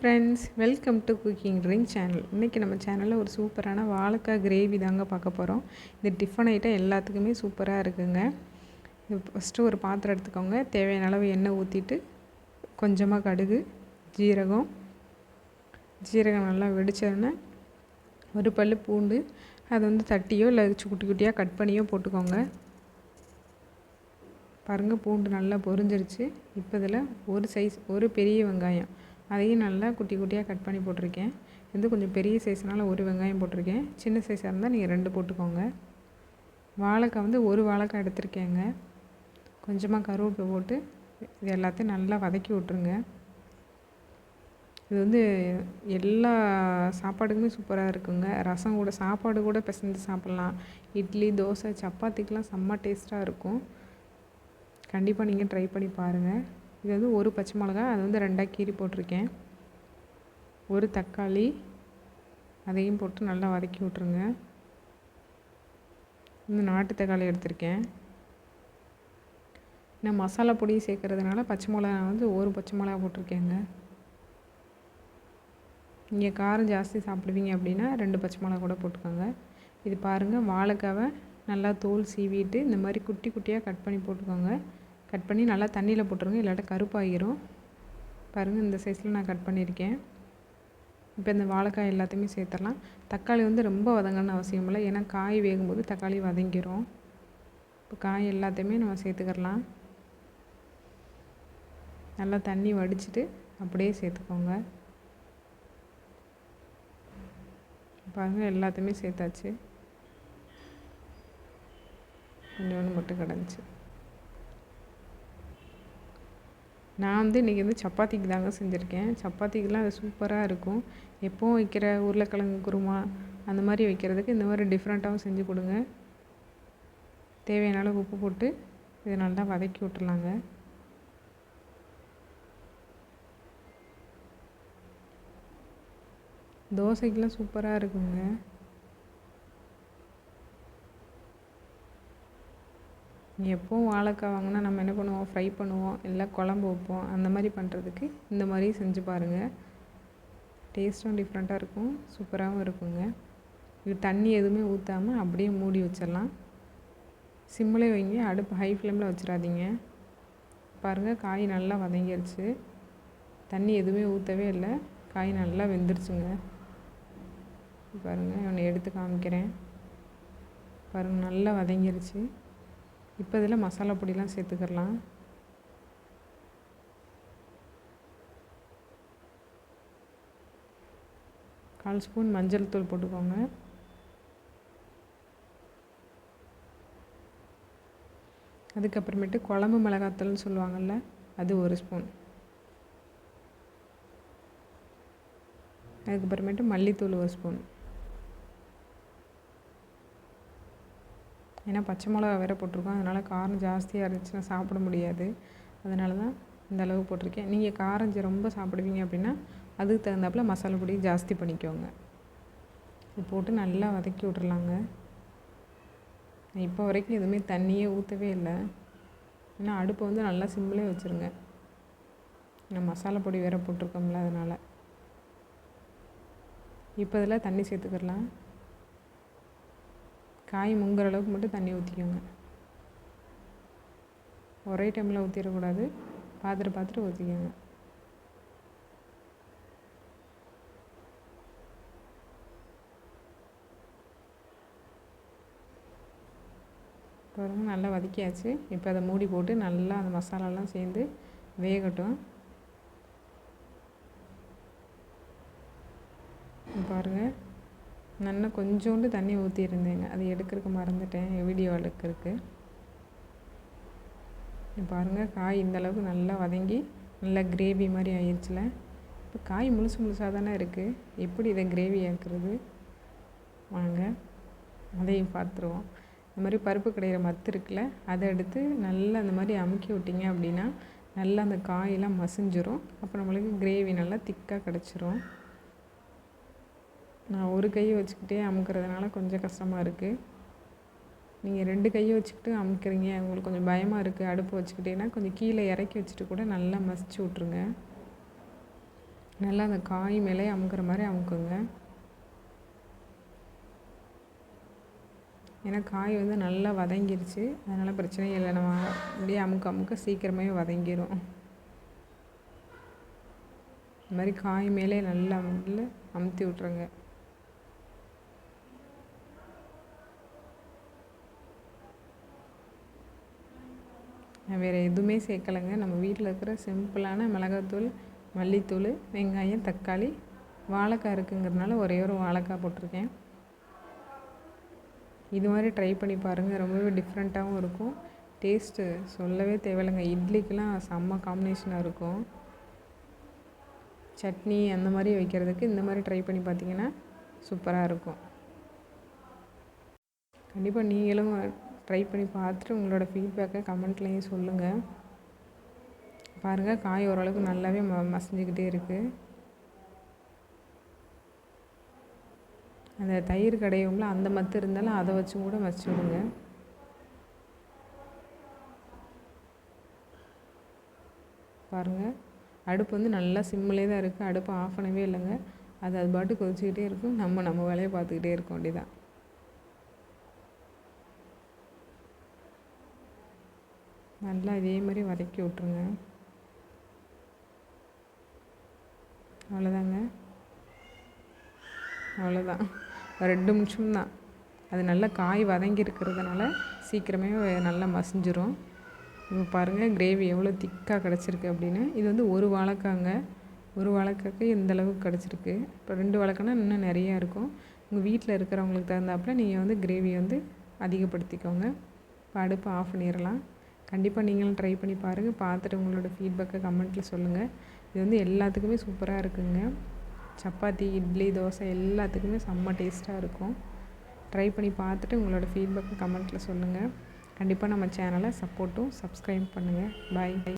Friends, welcome to cooking drink channel. இன்றைக்கி நம்ம சேனலில் ஒரு சூப்பரான வாழைக்காய் கிரேவி தாங்க பார்க்க போகிறோம். இது டிஃபன் ஐட்டம் எல்லாத்துக்குமே சூப்பராக இருக்குங்க. ஃபஸ்ட்டு ஒரு பாத்திரம் எடுத்துக்கோங்க. தேவையான அளவு எண்ணெய் ஊற்றிட்டு கொஞ்சமாக கடுகு, ஜீரகம் நல்லா வெடிச்சோடனே ஒரு பல் பூண்டு, அதை தட்டியோ இல்லை குட்டி குட்டியாக கட் பண்ணியோ போட்டுக்கோங்க. பாருங்கள், பூண்டு நல்லா பொரிஞ்சிருச்சு. இப்போ இதில் ஒரு பெரிய வெங்காயம், அதையும் நல்லா குட்டி குட்டியாக கட் பண்ணி போட்டிருக்கேன். இது கொஞ்சம் பெரிய சைஸ்னால் ஒரு வெங்காயம் போட்டிருக்கேன். சின்ன சைஸாக இருந்தால் நீங்கள் 2 போட்டுக்கோங்க. வாழைக்காய் ஒரு வாழைக்காய் எடுத்திருக்கேங்க. கொஞ்சமாக கருவேப்பிலை போட்டு இது எல்லாத்தையும் நல்லா வதக்கி விட்ருங்க. இது எல்லா சாப்பாடுக்குமே சூப்பராக இருக்குங்க. ரசம் கூட, சாப்பாடு கூட பிசைஞ்சு சாப்பிட்லாம். இட்லி, தோசை, சப்பாத்திக்கெலாம் செம்ம டேஸ்ட்டாக இருக்கும். கண்டிப்பாக நீங்கள் ட்ரை பண்ணி பாருங்கள். இது ஒரு பச்சை மிளகா, அது 2ஆக கீறி போட்டிருக்கேன். ஒரு தக்காளி, அதையும் போட்டு நல்லா வதக்கி விட்ருங்க. நாட்டு தக்காளி எடுத்திருக்கேன். நான் மசாலா பொடி சேர்க்கறதுனால பச்சை மிளகா ஒரு பச்சை மிளகா போட்டிருக்கேங்க. நீங்கள் காரம் ஜாஸ்தி சாப்பிடுவீங்க அப்படின்னா 2 பச்சை மிளகா கூட போட்டுக்கோங்க. இது பாருங்கள், வாழைக்காவை நல்லா தோல் சீவிட்டு இந்த மாதிரி குட்டி குட்டியாக கட் பண்ணி போட்டுக்கோங்க. கட் பண்ணி நல்லா தண்ணியில் போட்டுருங்க, இல்லாட்ட கருப்பாகிரும். பாருங்கள், இந்த சைஸில் நான் கட் பண்ணியிருக்கேன். இப்போ இந்த வாழைக்காய் எல்லாத்தையுமே சேர்த்துடலாம். தக்காளி ரொம்ப வதங்கணும்னு அவசியம் இல்லை, ஏன்னா காய் வேகும்போது தக்காளி வதங்கிடும். இப்போ காய் எல்லாத்தையுமே நம்ம சேர்த்துக்கிடலாம். நல்லா தண்ணி வடிச்சிட்டு அப்படியே சேர்த்துக்கோங்க. பாருங்கள், எல்லாத்தையுமே சேர்த்தாச்சு. கொஞ்சோண்டு மட்டும் கிடந்துச்சு. நான் இன்றைக்கி சப்பாத்திக்கு தாங்க செஞ்சுருக்கேன். சப்பாத்திக்கெலாம் அது சூப்பராக இருக்கும். எப்போவும் வைக்கிற உருளைக்கிழங்கு குருமா அந்த மாதிரி வைக்கிறதுக்கு இந்த மாதிரி டிஃப்ரெண்ட்டாகவும் செஞ்சு கொடுங்க. தேவையான அளவு உப்பு போட்டு இதை நல்லா வதக்கி விட்டுலாங்க. தோசைக்கெலாம் சூப்பராக இருக்குங்க. எப்போவும் வாழைக்காய் வாங்கினா நம்ம என்ன பண்ணுவோம், ஃப்ரை பண்ணுவோம், இல்லை குழம்பு வைப்போம். அந்த மாதிரி பண்ணுறதுக்கு இந்த மாதிரி செஞ்சு பாருங்கள். டேஸ்ட்டும் டிஃப்ரெண்ட்டாக இருக்கும், சூப்பராகவும் இருக்குங்க. இது தண்ணி எதுவுமே ஊற்றாமல் அப்படியே மூடி வச்சிடலாம். சிம்மிலே வைங்க, அடுப்பு ஹை ஃப்ளேமில் வச்சிடாதீங்க. பாருங்கள், காய் நல்லா வதங்கிடுச்சு. தண்ணி எதுவுமே ஊற்றவே இல்லை, காய் நல்லா வெந்துருச்சுங்க. பாருங்கள், ஒன்று எடுத்து காமிக்கிறேன். பாருங்கள், நல்லா வதங்கிருச்சு. இப்போ இதில் மசாலா பொடிலாம் சேர்த்துக்கிடலாம். கால் ஸ்பூன் மஞ்சள் தூள் போட்டுக்கோங்க. அதுக்கப்புறமேட்டு குழம்பு மிளகாத்தூள்னு சொல்லுவாங்கள்ல, அது 1 ஸ்பூன். அதுக்கப்புறமேட்டு மல்லித்தூள் 1 ஸ்பூன். ஏன்னா பச்சை மிளகா வேறு போட்டிருக்கோம், அதனால் காரம் ஜாஸ்தியாக இருந்துச்சுன்னா சாப்பிட முடியாது. அதனால தான் இந்த அளவு போட்டிருக்கேன். நீங்கள் காரம் ரொம்ப சாப்பிடுவீங்க அப்படின்னா அதுக்கு தகுந்தாப்பில் மசாலா பொடி ஜாஸ்தி பண்ணிக்கோங்க. இது போட்டு நல்லா வதக்கி விட்றலாங்க. இப்போ வரைக்கும் எதுவுமே தண்ணியே ஊற்றவே இல்லை. ஏன்னா அடுப்பை நல்லா சிம்மிலே வச்சுருங்க. நான் மசாலா பொடி வேறு போட்டிருக்கோம்ல, அதனால். இப்போ இதில் தண்ணி சேர்த்துக்கிடலாம். காய் முங்குற அளவுக்கு மட்டும் தண்ணி ஊற்றிக்கோங்க. ஒரே டைமில் ஊற்றிடக்கூடாது, பார்த்துட்டு ஊற்றிக்கோங்க. பாருங்கள், நல்லா வதக்கியாச்சு. இப்போ அதை மூடி போட்டு நல்லா அந்த மசாலாலாம் சேர்ந்து வேகட்டும். பாருங்கள், நல்லா கொஞ்சோண்டு தண்ணி ஊற்றிருந்தேங்க, அது எடுக்கிறதுக்கு மறந்துட்டேன், வீடியோ எடுக்கிறதுக்கு. பாருங்கள், காய் இந்தளவுக்கு நல்லா வதங்கி நல்லா கிரேவி மாதிரி ஆயிடுச்சுல. இப்போ காய் முழுசாக தானே இருக்குது, எப்படி இதை கிரேவி ஆக்குறது, வாங்க அதையும் பார்த்துருவோம். இந்த மாதிரி பருப்பு கடையிற மத்து இருக்குல்ல, அதை எடுத்து நல்லா அந்த மாதிரி அமுக்கி விட்டிங்க அப்படின்னா நல்லா அந்த காயெல்லாம் மசிஞ்சிரும். அப்போ நம்மளுக்கு கிரேவி நல்லா திக்காக கிடச்சிரும். நான் ஒரு கையை வச்சுக்கிட்டே அமுக்கிறதுனால கொஞ்சம் கஷ்டமாக இருக்குது. நீங்கள் 2 கையை வச்சுக்கிட்டு அமுக்கிறீங்க, உங்களுக்கு கொஞ்சம் பயமாக இருக்குது அடுப்பு வச்சுக்கிட்டேன்னா கொஞ்சம் கீழே இறக்கி வச்சுட்டு கூட நல்லா மசிச்சு விட்ருங்க. நல்லா அந்த காய் மேலே அமுக்கிற மாதிரி அமுக்குங்க. ஏன்னா காய் வந்து நல்லா வதங்கிருச்சு, அதனால் பிரச்சனையே இல்லை. நம்ம அப்படியே அமுக்க சீக்கிரமே வதங்கிடும். இந்த மாதிரி காய் மேலே நல்லா அமுத்தி விட்ருங்க. நான் வேறு எதுவுமே சேர்க்கலைங்க. நம்ம வீட்டில் இருக்கிற சிம்பிளான மிளகாத்தூள், மல்லித்தூள், வெங்காயம், தக்காளி, வாழைக்காய் இருக்குங்கிறதுனால ஒரே ஒரு வாழைக்காய் போட்டிருக்கேன். இது மாதிரி ட்ரை பண்ணி பாருங்கள். ரொம்பவே டிஃப்ரெண்ட்டாகவும் இருக்கும். டேஸ்ட்டு சொல்லவே தேவையில்லைங்க. இட்லிக்கெலாம் செம்ம காம்பினேஷனாக இருக்கும். சட்னி அந்த மாதிரி வைக்கிறதுக்கு இந்த மாதிரி ட்ரை பண்ணி பார்த்தீங்கன்னா சூப்பராக இருக்கும். கண்டிப்பாக நீங்களும் ட்ரை பண்ணி பார்த்துட்டு உங்களோட ஃபீட்பேக்கை கமெண்ட்லேயும் சொல்லுங்கள். பாருங்கள், காய் ஓரளவுக்கு நல்லாவே மசிஞ்சுக்கிட்டே இருக்குது. அந்த தயிர் கடையும்ல அந்த மத்து இருந்தாலும் அதை வச்சும் கூட மசிச்சு விடுங்க. பாருங்கள், அடுப்பு வந்து நல்லா சிம்மிலே தான் இருக்குது. அடுப்பு ஆஃப் பண்ணவே இல்லைங்க. அது பாட்டு கொதிச்சுக்கிட்டே இருக்கும். நம்ம வேலையை பார்த்துக்கிட்டே இருக்க வேண்டியதான். நல்லா இதே மாதிரி வதக்கி விட்ருங்க. அவ்வளோதாங்க, அவ்வளோதான். 2 நிமிஷம்தான். அது நல்லா காய் வதங்கி இருக்கிறதுனால சீக்கிரமே நல்லா மசிஞ்சிரும். இப்போ பாருங்கள் கிரேவி எவ்வளோ திக்காக கிடச்சிருக்கு அப்படின்னு. இது வந்து ஒரு வாழைக்காங்க. ஒரு வாழைக்காய்க்கு இந்த அளவுக்கு கிடச்சிருக்கு. இப்போ 2 வாழைக்காய்னா இன்னும் நிறையா இருக்கும். உங்கள் வீட்டில் இருக்கிறவங்களுக்கு தகுந்தாப்புல நீங்கள் வந்து கிரேவி வந்து அதிகப்படுத்திக்கோங்க. இப்போ அடுப்பை ஆஃப் பண்ணிடலாம். கண்டிப்பாக நீங்களும் ட்ரை பண்ணி பாருங்கள். பார்த்துட்டு உங்களோட ஃபீட்பேக்கை கமெண்ட்டில் சொல்லுங்கள். இது வந்து எல்லாத்துக்குமே சூப்பராக இருக்குங்க. சப்பாத்தி, இட்லி, தோசை எல்லாத்துக்குமே செம்ம டேஸ்ட்டாக இருக்கும். ட்ரை பண்ணி பார்த்துட்டு உங்களோட ஃபீட்பேக்கை கமெண்ட்டில் சொல்லுங்கள். கண்டிப்பாக நம்ம சேனலை சப்போர்ட்டும் சப்ஸ்கிரைப் பண்ணுங்கள். பாய்.